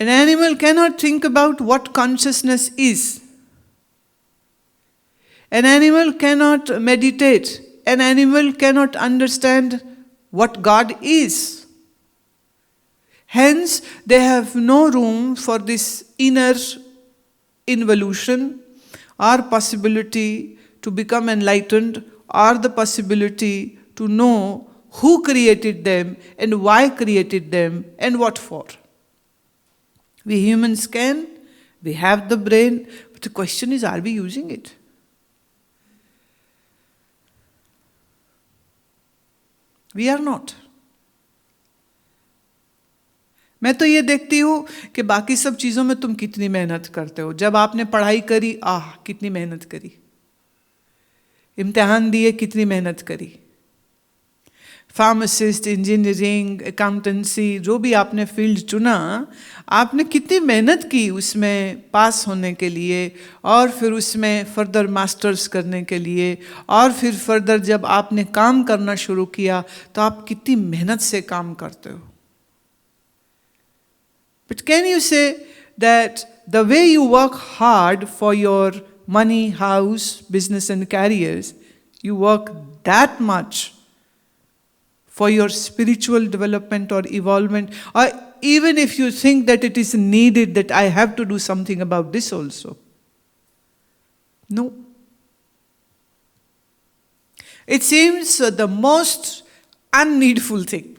An animal cannot think about what consciousness is. An animal cannot meditate. An animal cannot understand what God is. Hence, they have no room for this inner involution or possibility to become enlightened or the possibility to know who created them and why created them and what for. We humans can, we have the brain, but the question is, are we using it? We are not. मैं तो ये देखती हूँ कि बाकी सब चीज़ों में तुम कितनी मेहनत करते हो. जब आपने पढ़ाई करी, कितनी मेहनत करी. इम्तिहान दिए, कितनी मेहनत करी. फार्मासिस्ट, इंजीनियरिंग, अकाउंटेंसी, जो भी आपने फील्ड चुना, आपने कितनी मेहनत की उसमें पास होने के लिए, और फिर उसमें फर्दर मास्टर्स करने के लिए, और फिर फर्दर जब आपने काम करना शुरू किया तो आप कितनी मेहनत से काम करते हो. But can you say that the way you work hard for your money, house, business and careers, you work that much for your spiritual development or evolvement, or even if you think that it is needed that I have to do something about this also? No. It seems the most unneedful thing.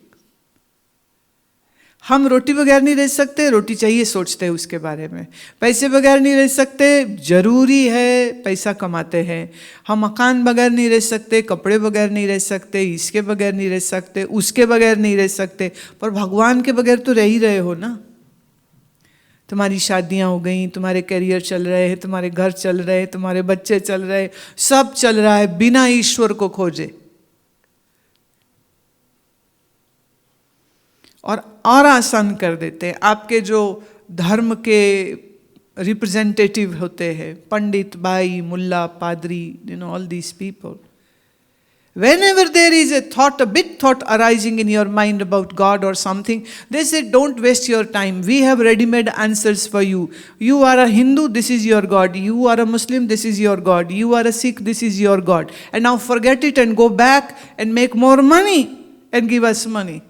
हम रोटी बगैर नहीं रह सकते, रोटी चाहिए सोचते हैं उसके बारे में. पैसे बगैर नहीं रह सकते, जरूरी है पैसा कमाते हैं. हम मकान बगैर नहीं रह सकते, कपड़े बगैर नहीं रह सकते, इसके बगैर नहीं रह सकते, उसके बगैर नहीं रह सकते, पर भगवान के बगैर तो रह ही रहे हो ना. तुम्हारी शादियां हो गई, तुम्हारे करियर चल रहे हैं, तुम्हारे घर चल रहे हैं, तुम्हारे बच्चे चल रहे हैं, सब चल रहा है बिना ईश्वर को खोजे. और आसान कर देते हैं. आपके जो धर्म के रिप्रेजेंटेटिव होते हैं, पंडित, भाई, मुल्ला, पादरी, all these people. Whenever there is a bit thought arising in your mind about God or something, they say, don't waste your time. We have ready-made answers for you. You are a Hindu, this is your God. You are a Muslim, this is your God. You are a Sikh, this is your God. And now forget it and go back and make more money and give us money.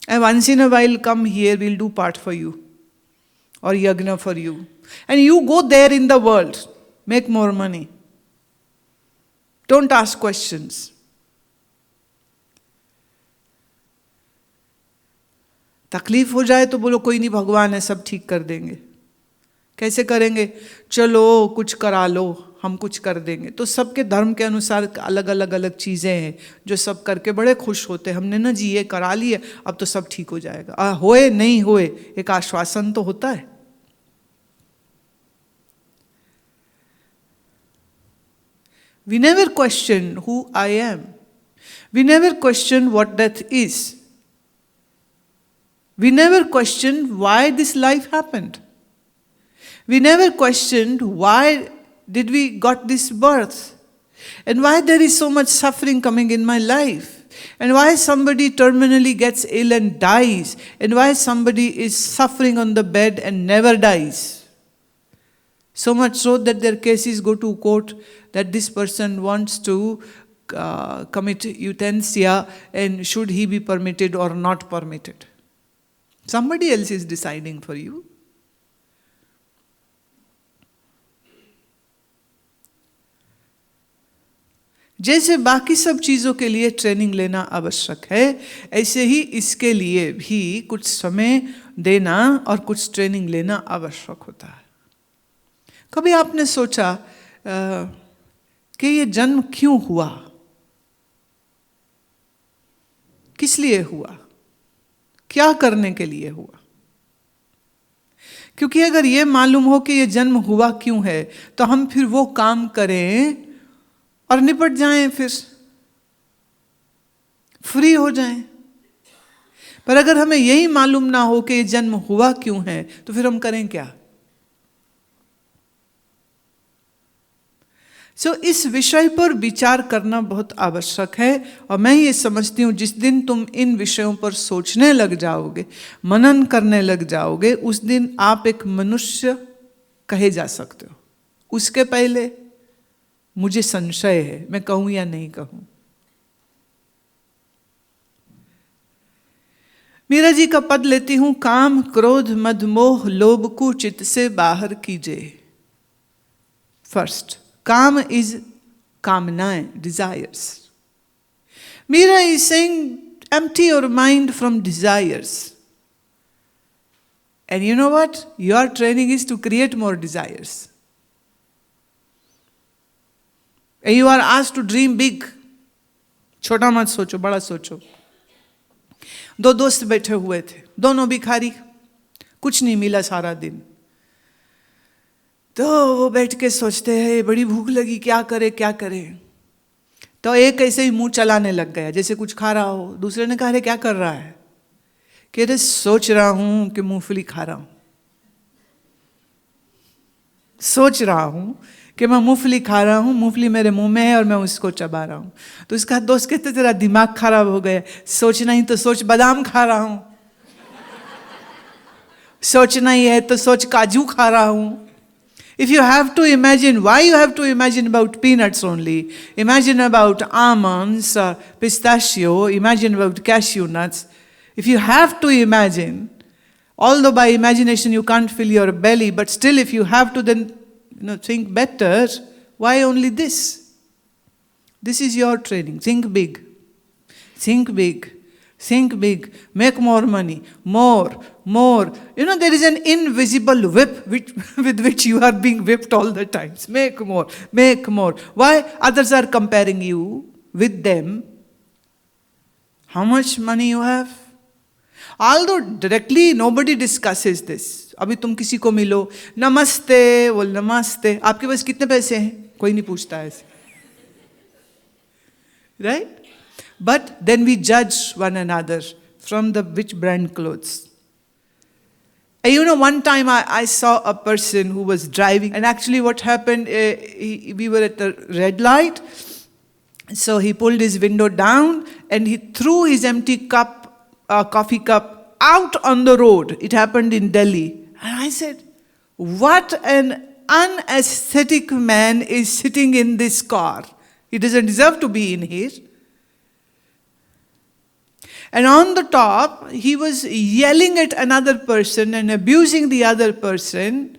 And once in a while come here, we'll do part for you. Or yagna for you. And you go there in the world. Make more money. Don't ask questions. तकलीफ हो जाए तो बोलो कोई नहीं, भगवान है, सब ठीक कर देंगे. कैसे करेंगे? चलो कुछ करा लो, हम कुछ कर देंगे. तो सबके धर्म के अनुसार अलग अलग अलग चीज़ें हैं जो सब करके बड़े खुश होते हैं. हमने ना जी ये करा लिए, अब तो सब ठीक हो जाएगा. होए नहीं होए, एक आश्वासन तो होता है. We never question who I am. We never question what death is. We never questioned why this life happened. We never questioned why did we got this birth, and why there is so much suffering coming in my life, and why somebody terminally gets ill and dies, and why somebody is suffering on the bed and never dies. So much so that their cases go to court that this person wants to commit euthanasia, and should he be permitted or not permitted. Somebody else is deciding for you. जैसे बाकी सब चीज़ों के लिए training लेना आवश्यक है, ऐसे ही इसके लिए भी कुछ समय देना और कुछ ट्रेनिंग लेना आवश्यक होता है. कभी आपने सोचा कि ये जन्म क्यों हुआ, किस लिए हुआ, क्या करने के लिए हुआ? क्योंकि अगर ये मालूम हो कि ये जन्म हुआ क्यों है, तो हम फिर वो काम करें और निपट जाएं, फिर फ्री हो जाएं. पर अगर हमें यही मालूम ना हो कि ये जन्म हुआ क्यों है, तो फिर हम करें क्या? इस विषय पर विचार करना बहुत आवश्यक है। और मैं ये समझती हूँ जिस दिन तुम इन विषयों पर सोचने लग जाओगे, मनन करने लग जाओगे, उस दिन आप एक मनुष्य कहे जा सकते हो। उसके पहले मुझे संशय है, मैं कहूँ या नहीं कहूँ। मीरा जी का पद लेती हूँ, काम क्रोध मद मोह लोभ को चित्त से बाहर कीजिए। फर्स्ट, काम इज कामनाएं, desires. Meera is saying empty your mind from desires. And you know what? Your training is to create more desires. And you are asked to dream big. छोटा मत सोचो, बड़ा सोचो। दो दोस्त बैठे हुए थे, दोनों भिखारी, कुछ नहीं मिला सारा दिन। तो वो बैठ के सोचते हैं, बड़ी भूख लगी, क्या करे क्या करे। तो एक ऐसे ही मुंह चलाने लग गया जैसे कुछ खा रहा हो। दूसरे ने कहा, अरे क्या कर रहा है? कह रहे, सोच रहा हूं कि मूंगफली खा रहा हूं, सोच रहा हूं कि मैं मूंगफली खा रहा हूं, मूंगफली मेरे मुंह में है और मैं उसको चबा रहा हूं। तो उसका दोस्त कहते, तेरा दिमाग खराब हो गया, सोचना ही तो सोच बादाम खा रहा हूं, सोचना ही है तो सोच काजू खा रहा हूं। If you have to imagine, why you have to imagine about peanuts only? Imagine about almonds, pistachio, imagine about cashew nuts. If you have to imagine, although by imagination you can't fill your belly, but still if you have to then think better, why only this? This is your training. Think big. Think big. Think big, make more money, more. There is an invisible whip with which you are being whipped all the time. Make more. Why? Others are comparing you with them. How much money you have? Although directly nobody discusses this. अभी तुम किसी को मिलो, नमस्ते, बोल नमस्ते, आपके पास कितने पैसे हैं? कोई नहीं पूछता ऐसे. Right? But then we judge one another from the which brand clothes. And one time I saw a person who was driving, and actually what happened, we were at the red light, so he pulled his window down and he threw his empty coffee cup out on the road. It happened in Delhi. And I said, what an unaesthetic man is sitting in this car. He doesn't deserve to be in here. And on the top, he was yelling at another person and abusing the other person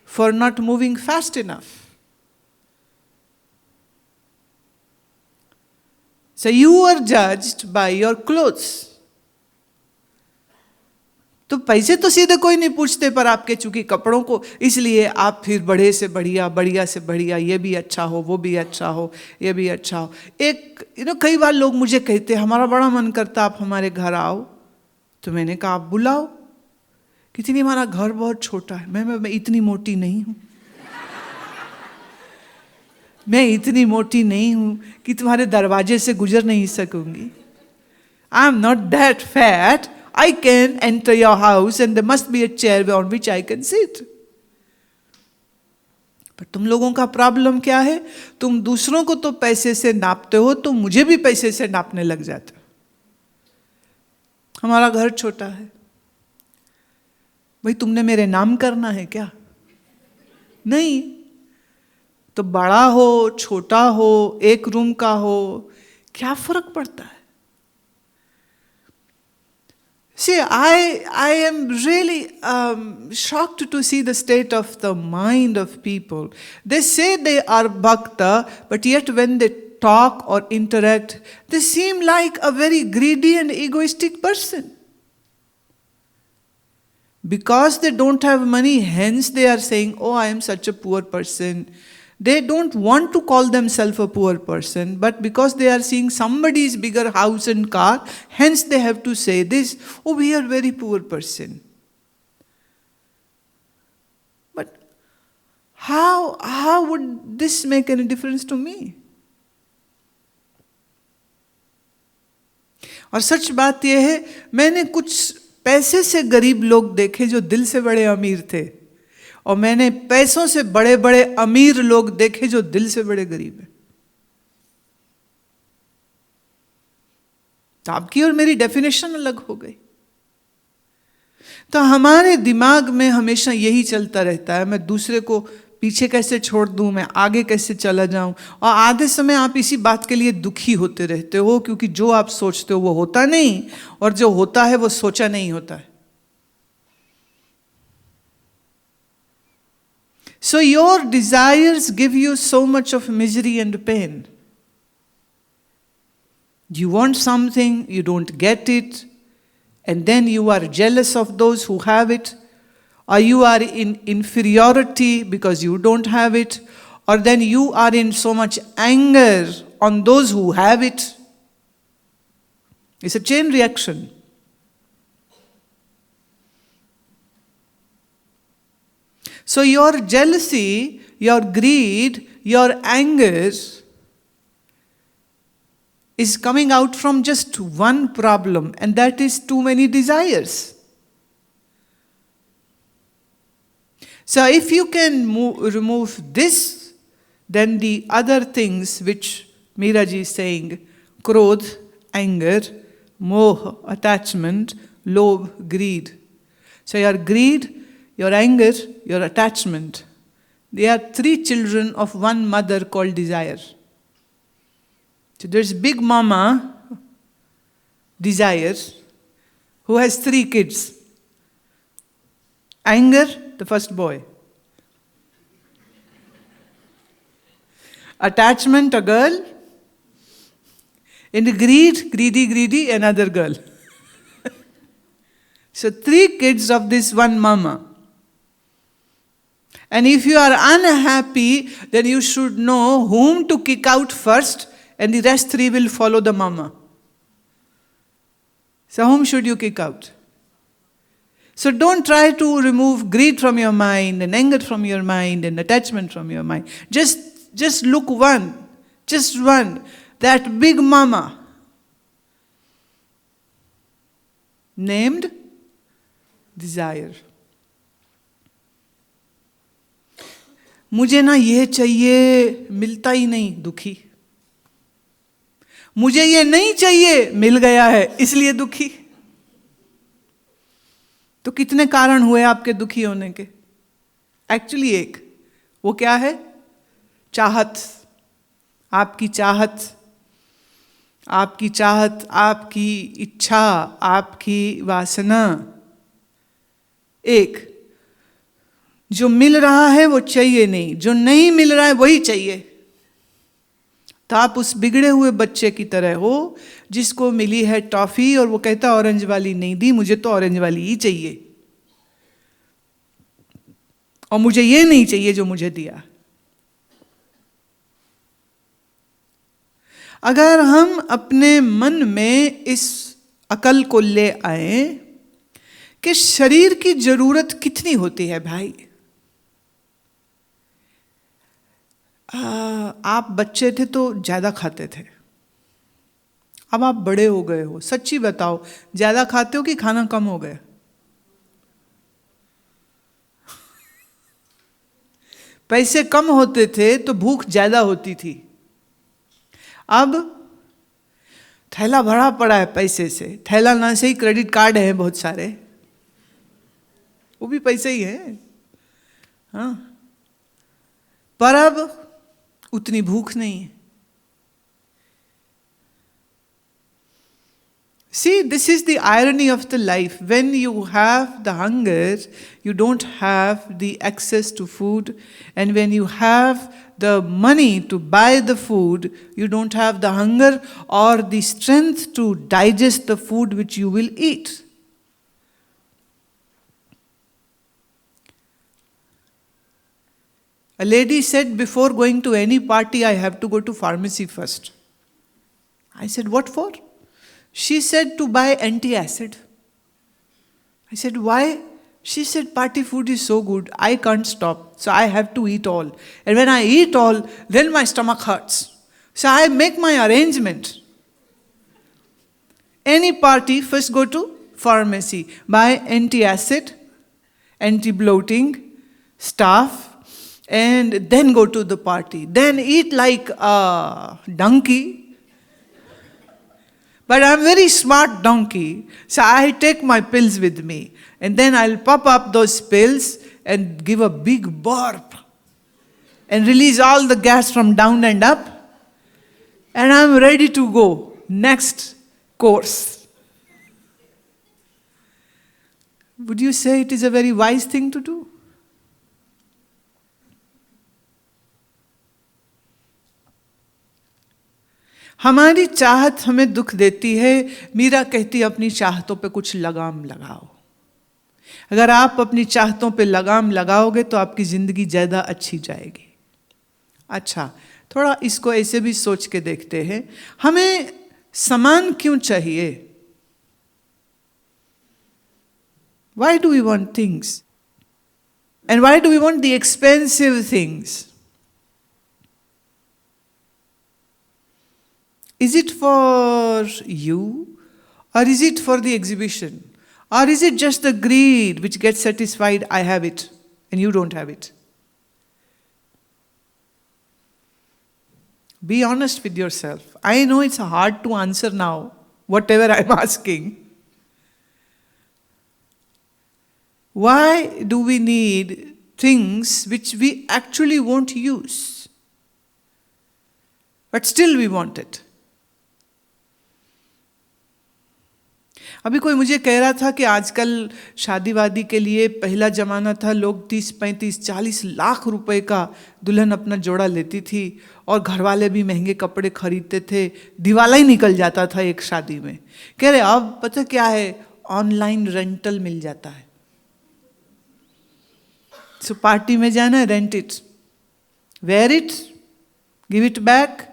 for not moving fast enough. So you are judged by your clothes. तो पैसे तो सीधे कोई नहीं पूछते, पर आपके चूंकि कपड़ों को, इसलिए आप फिर बढ़े से बढ़िया, बढ़िया से बढ़िया, ये भी अच्छा हो, वो भी अच्छा हो, ये भी अच्छा हो. एक कई बार लोग मुझे कहते हैं, हमारा बड़ा मन करता आप हमारे घर आओ. तो मैंने कहा आप बुलाओ. कितनी, हमारा घर बहुत छोटा है. मैं इतनी मोटी नहीं हूँ. मैं इतनी मोटी नहीं हूँ कि तुम्हारे दरवाजे से गुजर नहीं सकूंगी. I am not that fat. I can enter your house and there must be a chair on which I can sit. पर तुम लोगों का प्रॉब्लम क्या है? तुम दूसरों को तो पैसे से नापते हो, तो मुझे भी पैसे से नापने लग जाते हो. हमारा घर छोटा है. भाई तुमने मेरे नाम करना है क्या? नहीं. तो बड़ा हो, छोटा हो, एक रूम का हो, क्या फर्क पड़ता है? See, I am really shocked to see the state of the mind of people. They say they are bhakta, but yet when they talk or interact, they seem like a very greedy and egoistic person. Because they don't have money, hence they are saying, oh, I am such a poor person. They don't want to call themselves a poor person, but because they are seeing somebody's bigger house and car, hence they have to say this, oh, we are very poor person. But how would this make any difference to me? और सच बात यह है, मैंने कुछ पैसे से गरीब लोग देखे जो दिल से बड़े अमीर थे, और मैंने पैसों से बड़े बड़े अमीर लोग देखे जो दिल से बड़े गरीब हैं। तो आपकी और मेरी डेफिनेशन अलग हो गई। तो हमारे दिमाग में हमेशा यही चलता रहता है, मैं दूसरे को पीछे कैसे छोड़ दूं, मैं आगे कैसे चला जाऊं। और आधे समय आप इसी बात के लिए दुखी होते रहते हो, क्योंकि जो आप सोचते हो वो होता नहीं, और जो होता है वो सोचा नहीं होता है। So your desires give you so much of misery and pain. You want something, you don't get it, and then you are jealous of those who have it, or you are in inferiority because you don't have it, or then you are in so much anger on those who have it. It's a chain reaction. So your jealousy, your greed, your anger is coming out from just one problem, and that is too many desires. So if you can remove this, then the other things which Meeraji is saying, krodh, anger, moh, attachment, lobh, greed. So your greed, your anger, your attachment, they are three children of one mother called desire. So there's Big Mama, desire, who has 3 kids. Anger, the first boy. Attachment, a girl. And greed, greedy, another girl. So 3 kids of this one mama. And if you are unhappy, then you should know whom to kick out first, and the rest 3 will follow the mama. So whom should you kick out? So don't try to remove greed from your mind, and anger from your mind, and attachment from your mind. Just look one, just one, that big mama, named desire. मुझे ना ये चाहिए, मिलता ही नहीं, दुखी। मुझे ये नहीं चाहिए, मिल गया है, इसलिए दुखी। तो कितने कारण हुए आपके दुखी होने के? एक्चुअली एक, वो क्या है? चाहत। आपकी चाहत, आपकी चाहत, आपकी इच्छा, आपकी वासना। एक, जो मिल रहा है वो चाहिए नहीं, जो नहीं मिल रहा है वही चाहिए। तो आप उस बिगड़े हुए बच्चे की तरह हो जिसको मिली है टॉफी और वो कहता ऑरेंज वाली नहीं दी, मुझे तो ऑरेंज वाली ही चाहिए, और मुझे ये नहीं चाहिए जो मुझे दिया। अगर हम अपने मन में इस अकल को ले आए कि शरीर की जरूरत कितनी होती है भाई। आप बच्चे थे तो ज्यादा खाते थे, अब आप बड़े हो गए हो, सच्ची बताओ, ज्यादा खाते हो कि खाना कम हो गया? पैसे कम होते थे तो भूख ज्यादा होती थी, अब थैला भरा पड़ा है पैसे से। थैला ना से ही क्रेडिट कार्ड है बहुत सारे, वो भी पैसे ही है, हाँ, पर अब उतनी भूख नहीं है। See, this is the irony of the life. When you have the hunger, you don't have the access to food. And when you have the money to buy the food, you don't have the hunger or the strength to digest the food which you will eat. A lady said, before going to any party, I have to go to pharmacy first. I said, what for? She said, to buy antacid. I said, why? She said, party food is so good, I can't stop, so I have to eat all. And when I eat all, then my stomach hurts. So I make my arrangement. Any party, first go to pharmacy, buy antacid, anti-bloating, stuff and then go to the party. Then eat like a donkey. But I'm very smart donkey, so I take my pills with me. And then I'll pop up those pills and give a big burp and release all the gas from down and up. And I'm ready to go. Next course. Would you say it is a very wise thing to do? हमारी चाहत हमें दुख देती है। मीरा कहती है अपनी चाहतों पे कुछ लगाम लगाओ। अगर आप अपनी चाहतों पे लगाम लगाओगे तो आपकी जिंदगी ज़्यादा अच्छी जाएगी। अच्छा, थोड़ा इसको ऐसे भी सोच के देखते हैं, हमें सामान क्यों चाहिए? Why do we want things? And why do we want the expensive things? Is it for you? Or is it for the exhibition? Or is it just the greed which gets satisfied, I have it, and you don't have it? Be honest with yourself. I know it's hard to answer now, whatever I'm asking. Why do we need things which we actually won't use? But still we want it. अभी कोई मुझे कह रहा था कि आजकल शादी वादी के लिए पहला ज़माना था, लोग 30, 35, 40 लाख रुपए का दुल्हन अपना जोड़ा लेती थी और घर वाले भी महंगे कपड़े खरीदते थे, दिवाला ही निकल जाता था एक शादी में। कह रहे अब पता क्या है, ऑनलाइन रेंटल मिल जाता है। सो पार्टी में जाना, rent it, wear it, give it back.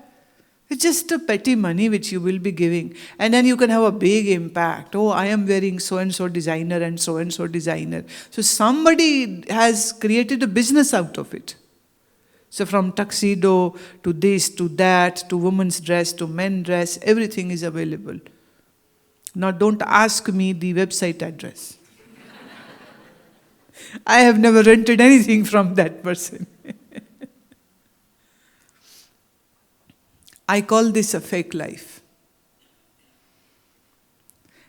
It's just a petty money which you will be giving. And then you can have a big impact. Oh, I am wearing so-and-so designer and so-and-so designer. So somebody has created a business out of it. So from tuxedo to this, to that, to women's dress, to men's dress, everything is available. Now don't ask me the website address. I have never rented anything from that person. I call this a fake life.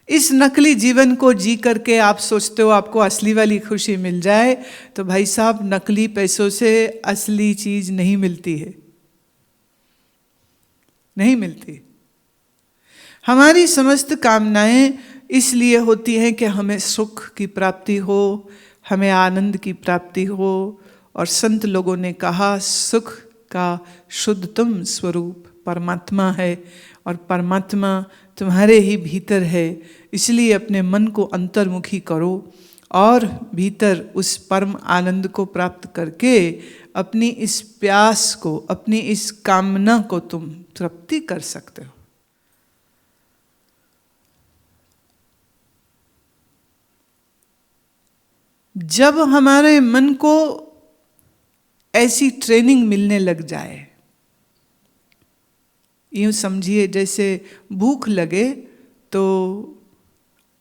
इस नकली जीवन को जी करके आप सोचते हो आपको असली वाली खुशी मिल जाए, तो भाई साहब नकली पैसों से असली चीज नहीं मिलती है, नहीं मिलती। हमारी समस्त कामनाएं इसलिए होती हैं कि हमें सुख की प्राप्ति हो, हमें आनंद की प्राप्ति हो। और संत लोगों ने कहा सुख का शुद्धतम स्वरूप परमात्मा है और परमात्मा तुम्हारे ही भीतर है। इसलिए अपने मन को अंतर्मुखी करो और भीतर उस परम आनंद को प्राप्त करके अपनी इस प्यास को, अपनी इस कामना को तुम तृप्ति कर सकते हो। जब हमारे मन को ऐसी ट्रेनिंग मिलने लग जाए, यूँ समझिए जैसे भूख लगे तो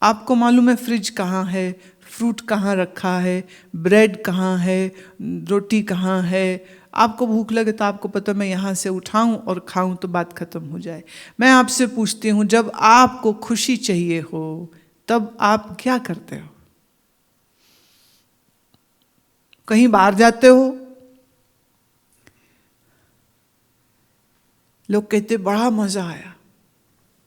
आपको मालूम है फ्रिज कहाँ है, फ्रूट कहाँ रखा है, ब्रेड कहाँ है, रोटी कहाँ है। आपको भूख लगे तो आपको पता मैं यहाँ से उठाऊं और खाऊं तो बात खत्म हो जाए। मैं आपसे पूछती हूँ, जब आपको खुशी चाहिए हो तब आप क्या करते हो? कहीं बाहर जाते हो? लोग कहते बड़ा मज़ा आया।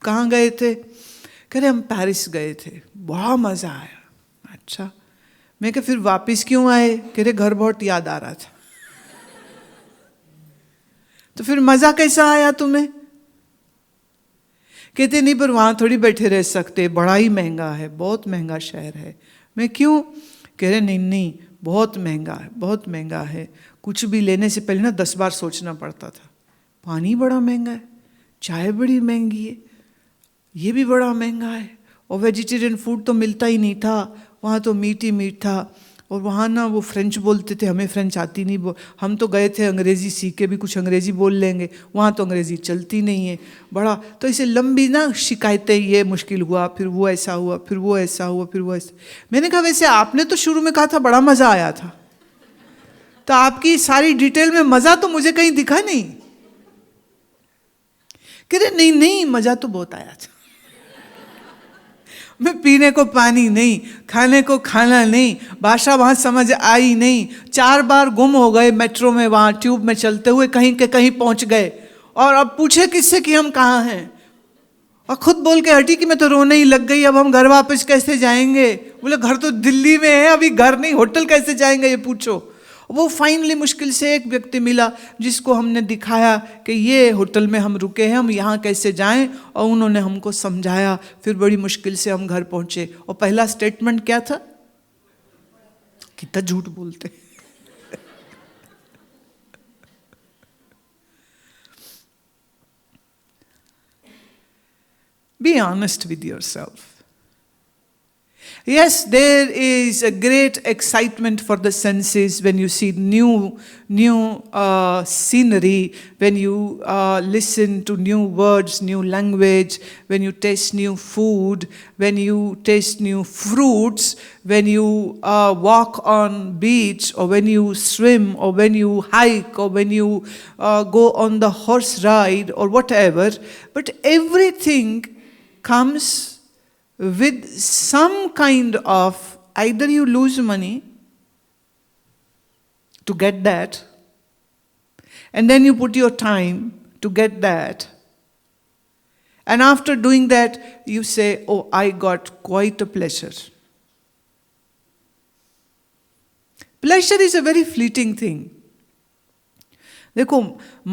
कहाँ गए थे? कह रहे हम पेरिस गए थे, बड़ा मज़ा आया। अच्छा, मैं कह फिर वापस क्यों आए? कह रहे घर बहुत याद आ रहा था। तो फिर मज़ा कैसा आया तुम्हें? कहते नहीं पर वहाँ थोड़ी बैठे रह सकते, बड़ा ही महंगा है, बहुत महंगा शहर है। मैं क्यों? कह रहे नहीं नहीं बहुत महंगा है, बहुत महंगा है। कुछ भी लेने से पहले ना 10 बार सोचना पड़ता था। पानी बड़ा महंगा है, चाय बड़ी महंगी है, ये भी बड़ा महंगा है, और वेजिटेरियन फूड तो मिलता ही नहीं था, वहाँ तो मीट ही मीट था। और वहाँ ना वो फ्रेंच बोलते थे, हमें फ्रेंच आती नहीं, हम तो गए थे अंग्रेज़ी सीख के भी कुछ अंग्रेज़ी बोल लेंगे, वहाँ तो अंग्रेज़ी चलती नहीं है। बड़ा तो ऐसे लंबी ना शिकायतें, ये मुश्किल हुआ, फिर वो ऐसा हुआ, फिर वो ऐसा हुआ, फिर वो ऐसा। मैंने कहा वैसे आपने तो शुरू में कहा था बड़ा मज़ा आया था। तो आपकी सारी डिटेल में मजा तो मुझे कहीं दिखा नहीं। कह रहे नहीं नहीं, मजा तो बहुत आया था। मैं पीने को पानी नहीं, खाने को खाना नहीं, भाषा वहां समझ आई नहीं, 4 बार गुम हो गए मेट्रो में, वहां ट्यूब में चलते हुए कहीं के कहीं पहुंच गए, और अब पूछे किससे कि हम कहाँ हैं, और खुद बोल के हटी कि मैं तो रोने ही लग गई, अब हम घर वापस कैसे जाएंगे। बोले घर तो दिल्ली में है, अभी घर नहीं, होटल कैसे जाएंगे ये पूछो। वो फाइनली मुश्किल से एक व्यक्ति मिला जिसको हमने दिखाया कि ये होटल में हम रुके हैं, हम यहाँ कैसे जाएं, और उन्होंने हमको समझाया। फिर बड़ी मुश्किल से हम घर पहुंचे, और पहला स्टेटमेंट क्या था, कितना झूठ बोलते। Be honest with yourself. Yes, there is a great excitement for the senses when you see new scenery, when you listen to new words, new language, when you taste new food, when you taste new fruits, when you walk on beach, or when you swim, or when you hike, or when you go on the horse ride, or whatever. But everything comes with some kind of, either you lose money to get that, and then you put your time to get that, and after doing that you say, oh, I got quite a pleasure. Pleasure is a very fleeting thing. देखो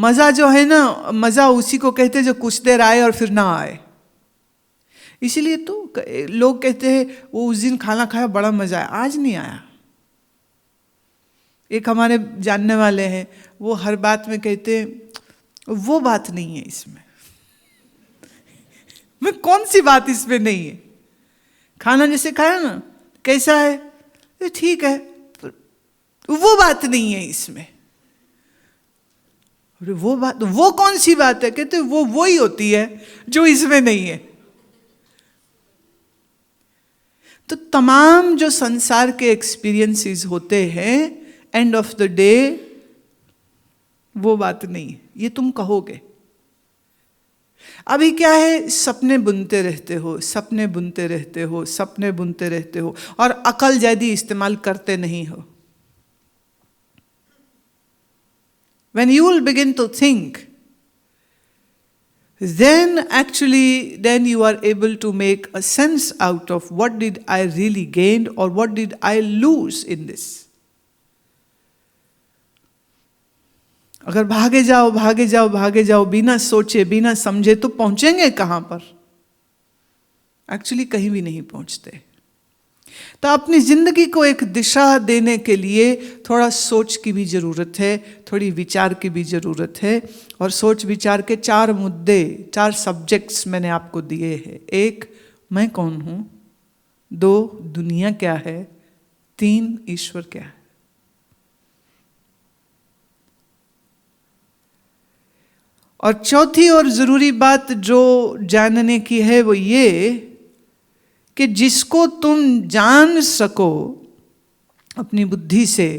मजा जो है ना, मजा उसी को कहते हैं जो कुछ देर आए और फिर ना आए। इसीलिए तो लोग कहते हैं वो उस दिन खाना खाया बड़ा मजा आया, आज नहीं आया। एक हमारे जानने वाले हैं, वो हर बात में कहते हैं वो बात नहीं है इसमें। मैं कौन सी बात इसमें नहीं है? खाना जैसे खाया ना, कैसा है, ठीक है, वो बात नहीं है इसमें। वो बात, वो कौन सी बात है? कहते वो ही होती है जो इसमें नहीं है। तो तमाम जो संसार के एक्सपीरियंसेस होते हैं, एंड ऑफ द डे वो बात नहीं है, ये तुम कहोगे। अभी क्या है, सपने बुनते रहते हो, सपने बुनते रहते हो, सपने बुनते रहते हो, और अकल ज्यादा इस्तेमाल करते नहीं हो। When you will begin to think, then you are able to make a sense out of what did I really gain or what did I lose in this. अगर भागे जाओ भागे जाओ भागे जाओ बिना सोचे बिना समझे, तो पहुंचेंगे कहां पर? एक्चुअली कहीं भी नहीं पहुंचते। तो अपनी जिंदगी को एक दिशा देने के लिए थोड़ा सोच की भी जरूरत है, थोड़ी विचार की भी जरूरत है। और सोच विचार के 4 मुद्दे, 4 सब्जेक्ट्स मैंने आपको दिए हैं। 1, मैं कौन हूं, 2, दुनिया क्या है, 3, ईश्वर क्या है। और चौथी और जरूरी बात जो जानने की है वो ये कि जिसको तुम जान सको अपनी बुद्धि से,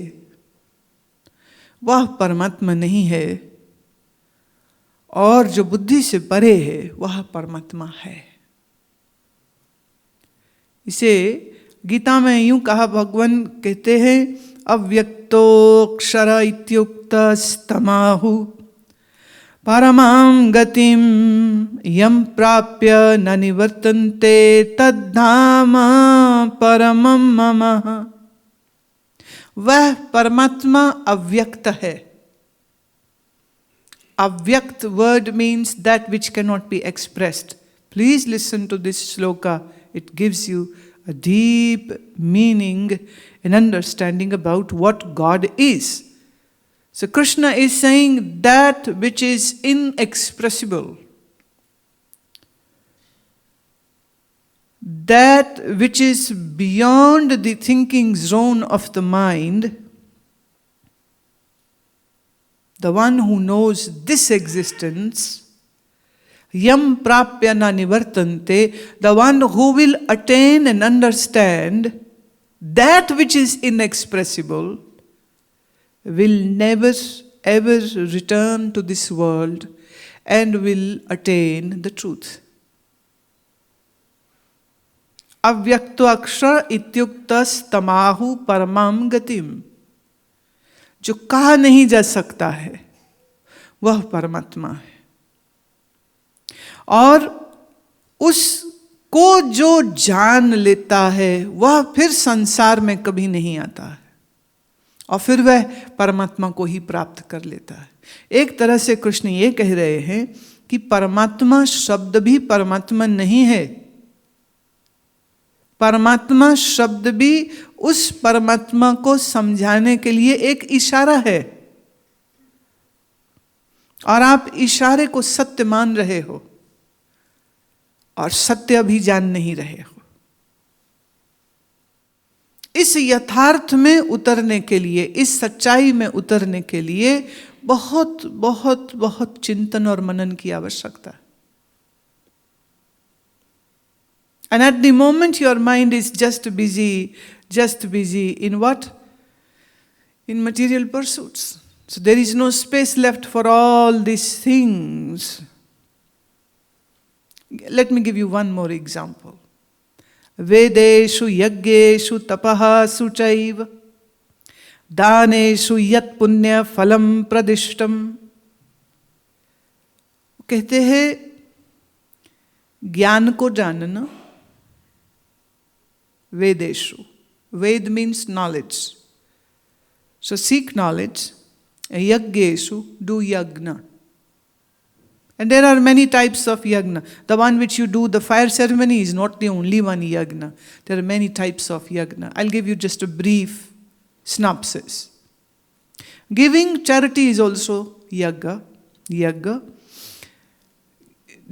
वह परमात्मा नहीं है, और जो बुद्धि से परे है वह परमात्मा है। इसे गीता में यूं कहा, भगवान कहते हैं अव्यक्तोक्षर इत्युक्तस्तमाहु परमां गतिम यम प्राप्य न निवर्तन्ते तद्धाम परमं मम। वह परमात्मा अव्यक्त है। अव्यक्त word means that which can not be expressed. Please listen to this shloka, it gives you a deep meaning and understanding about what God is. So Krishna is saying that which is inexpressible, that which is beyond the thinking zone of the mind, the one who knows this existence, Yam prapya na nivartante, the one who will attain and understand that which is inexpressible, will never ever return to this world and will attain the truth. अव्यक्त्वाक्षर इत्युक्तस्तमाहु परमाम गतिम, जो कहा नहीं जा सकता है वह परमात्मा है, और उसको जो जान लेता है वह फिर संसार में कभी नहीं आता है, और फिर वह परमात्मा को ही प्राप्त कर लेता है। एक तरह से कृष्ण ये कह रहे हैं कि परमात्मा शब्द भी परमात्मा नहीं है, परमात्मा शब्द भी उस परमात्मा को समझाने के लिए एक इशारा है, और आप इशारे को सत्य मान रहे हो और सत्य अभी जान नहीं रहे हो। इस यथार्थ में उतरने के लिए, इस सच्चाई में उतरने के लिए बहुत बहुत बहुत चिंतन और मनन की आवश्यकता है। And at the moment your mind is just busy in what? In material pursuits. So there is no space left for all these things. Let me give you one more example. Vedeshu yaggeshu tapaha suchaiva daneshu yat punya phalam pradishtam. कहते हैं ज्ञान को जानना, Vedeshu. Ved means knowledge. So seek knowledge. Yaggeshu, do yagna. And there are many types of yagna. The one which you do, the fire ceremony, is not the only one yagna. There are many types of yagna. I'll give you just a brief synopsis. Giving charity is also yaga.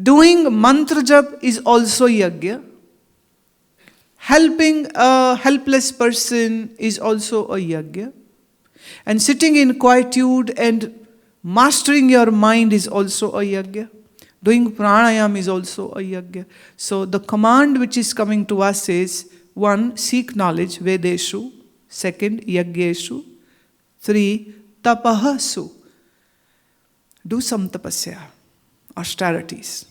Doing mantra jap is also yagya. Helping a helpless person is also a yagya. And sitting in quietude and mastering your mind is also a yagya. Doing pranayam is also a yagya. So the command which is coming to us is 1. Seek knowledge, Vedeshu. 2. Yaggeshu. 3. Tapahasu. Do some tapasya, austerities.